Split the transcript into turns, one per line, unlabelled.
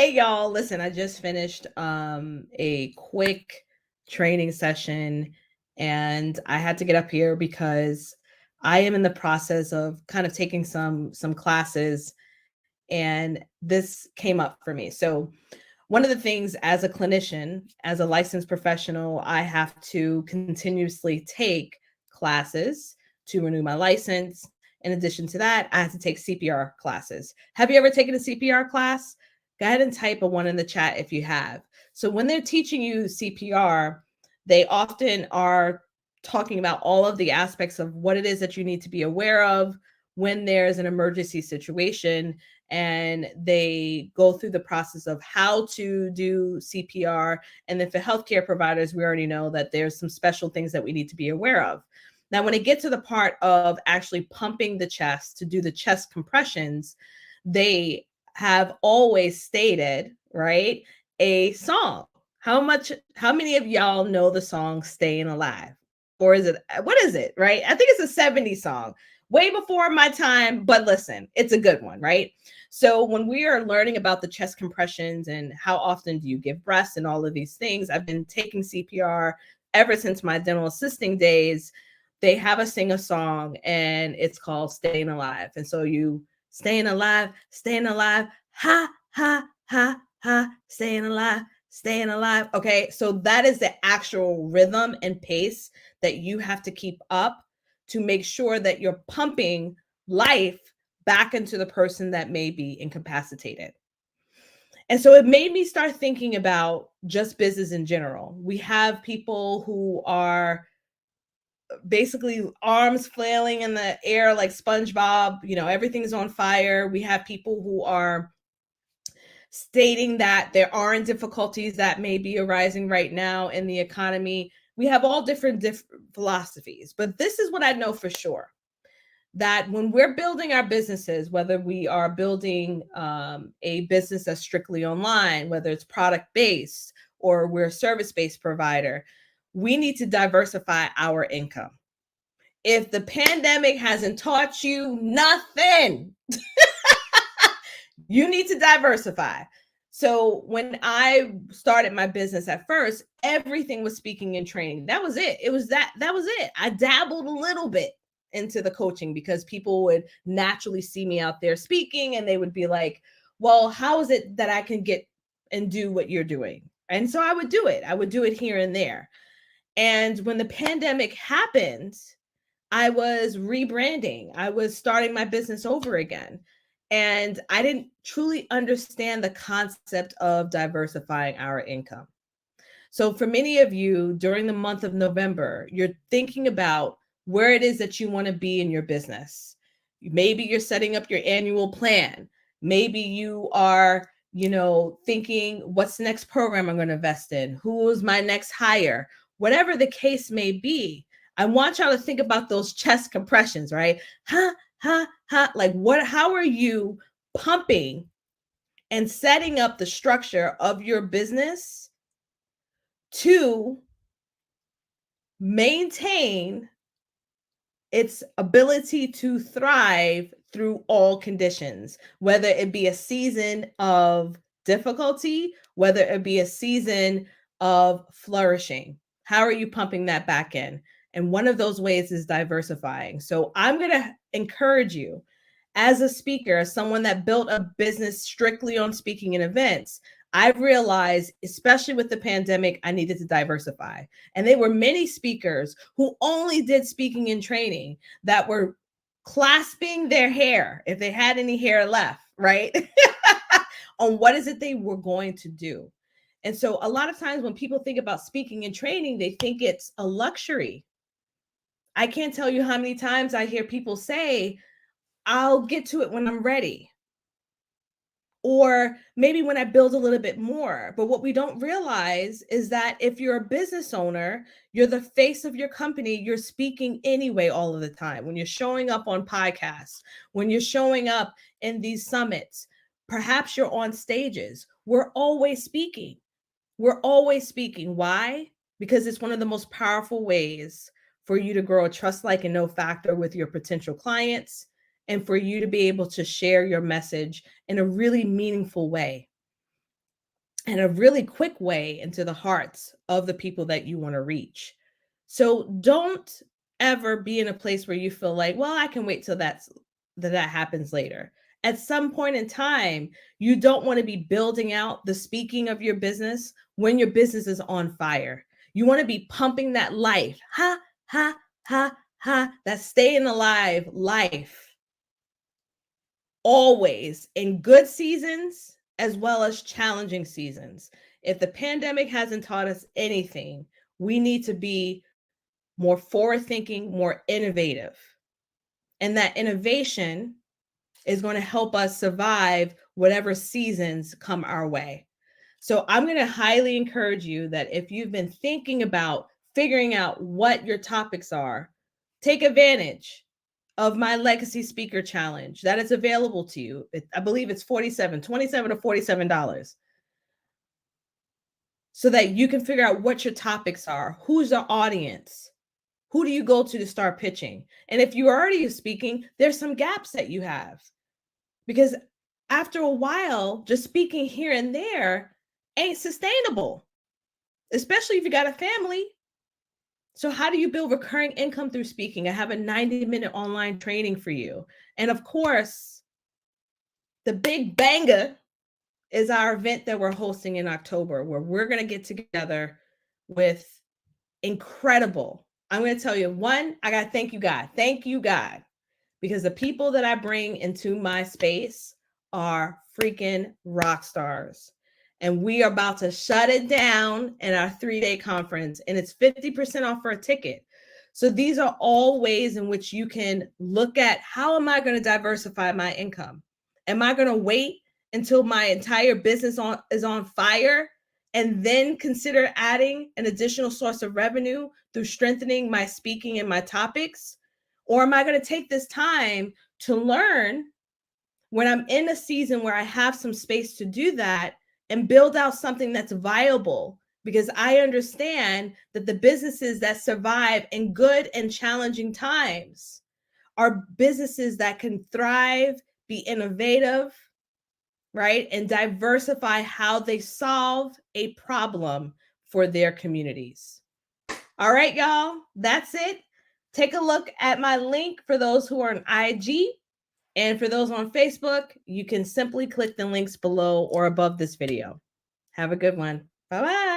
Hey y'all, listen, I just finished a quick training session and I had to get up here because I am in the process of kind of taking some classes and this came up for me. So one of the things as a clinician, as a licensed professional, I have to continuously take classes to renew my license. In addition to that, I have to take CPR classes. Have you ever taken a CPR class? Go ahead and type a one in the chat if you have. So when they're teaching you CPR, they often are talking about all of the aspects of what it is that you need to be aware of when there's an emergency situation, and they go through the process of how to do CPR. And then for healthcare providers, we already know that there's some special things that we need to be aware of. Now, when it gets to the part of actually pumping the chest to do the chest compressions, they have always stated, right, a song. How many of y'all know the song Staying Alive? Or is it, what is it, right? I think it's a 70s song, way before my time, but listen, it's a good one, right? So when we are learning about the chest compressions and how often do you give breaths and all of these things, I've been taking CPR ever since my dental assisting days. They have us sing a song and it's called Staying Alive. And so you staying alive, ha, ha, ha, ha, staying alive. Okay, so that is the actual rhythm and pace that you have to keep up to make sure that you're pumping life back into the person that may be incapacitated. And so it made me start thinking about just business in general. We have people who are basically arms flailing in the air like SpongeBob, everything's on fire. We have people who are stating that there aren't difficulties that may be arising right now in the economy. We have all different philosophies, but this is what I know for sure, that when we're building our businesses, whether we are building a business that's strictly online, whether it's product based or we're a service based provider, we need to diversify our income. If the pandemic hasn't taught you nothing, you need to diversify. So when I started my business at first, everything was speaking and training. That was it. That was it. I dabbled a little bit into the coaching because people would naturally see me out there speaking and they would be like, well, how is it that I can get and do what you're doing? And so I would do it. I would do it here and there. And when the pandemic happened, I was rebranding. I was starting my business over again. And I didn't truly understand the concept of diversifying our income. So, for many of you during the month of November, you're thinking about where it is that you want to be in your business. Maybe you're setting up your annual plan. Maybe you are, thinking, what's the next program I'm going to invest in? Who is my next hire? Whatever the case may be, I want y'all to think about those chest compressions, right? Ha, ha, ha. Like how are you pumping and setting up the structure of your business to maintain its ability to thrive through all conditions, whether it be a season of difficulty, whether it be a season of flourishing? How are you pumping that back in? And one of those ways is diversifying. So I'm going to encourage you, as a speaker, as someone that built a business strictly on speaking and events, I've realized, especially with the pandemic, I needed to diversify. And there were many speakers who only did speaking and training that were clasping their hair, if they had any hair left, right? On what is it they were going to do. And so a lot of times when people think about speaking and training, they think it's a luxury. I can't tell you how many times I hear people say, I'll get to it when I'm ready. Or maybe when I build a little bit more. But what we don't realize is that if you're a business owner, you're the face of your company, you're speaking anyway all of the time. When you're showing up on podcasts, when you're showing up in these summits, perhaps you're on stages. We're always speaking. We're always speaking. Why? Because it's one of the most powerful ways for you to grow a trust, like, and know factor with your potential clients, and for you to be able to share your message in a really meaningful way. and a really quick way into the hearts of the people that you want to reach. So don't ever be in a place where you feel like, well, I can wait till that happens later. At some point in time, you don't want to be building out the speaking of your business when your business is on fire. You want to be pumping that life, ha, ha, ha, ha, that staying alive life, always in good seasons as well as challenging seasons. If the pandemic hasn't taught us anything, we need to be more forward thinking, more innovative. And that innovation is going to help us survive whatever seasons come our way. So I'm going to highly encourage you that if you've been thinking about figuring out what your topics are, take advantage of my Legacy Speaker Challenge that is available to you. I believe it's $27 to $47. So that you can figure out what your topics are, who's the audience, who do you go to start pitching? And if you're already speaking, there's some gaps that you have. Because after a while, just speaking here and there ain't sustainable, especially if you got a family. So how do you build recurring income through speaking? I have a 90-minute online training for you. And of course, the big banger is our event that we're hosting in October, where we're going to get together with incredible. I'm going to tell you, one, I got to thank you, God. Thank you, God. Because the people that I bring into my space are freaking rock stars. And we are about to shut it down in our 3-day conference, and it's 50% off for a ticket. So these are all ways in which you can look at, how am I going to diversify my income? Am I going to wait until my entire business is on fire and then consider adding an additional source of revenue through strengthening my speaking and my topics? Or am I going to take this time to learn when I'm in a season where I have some space to do that and build out something that's viable? Because I understand that the businesses that survive in good and challenging times are businesses that can thrive, be innovative, right? And diversify how they solve a problem for their communities. All right, y'all, that's it. Take a look at my link for those who are on IG. And for those on Facebook, you can simply click the links below or above this video. Have a good one. Bye-bye.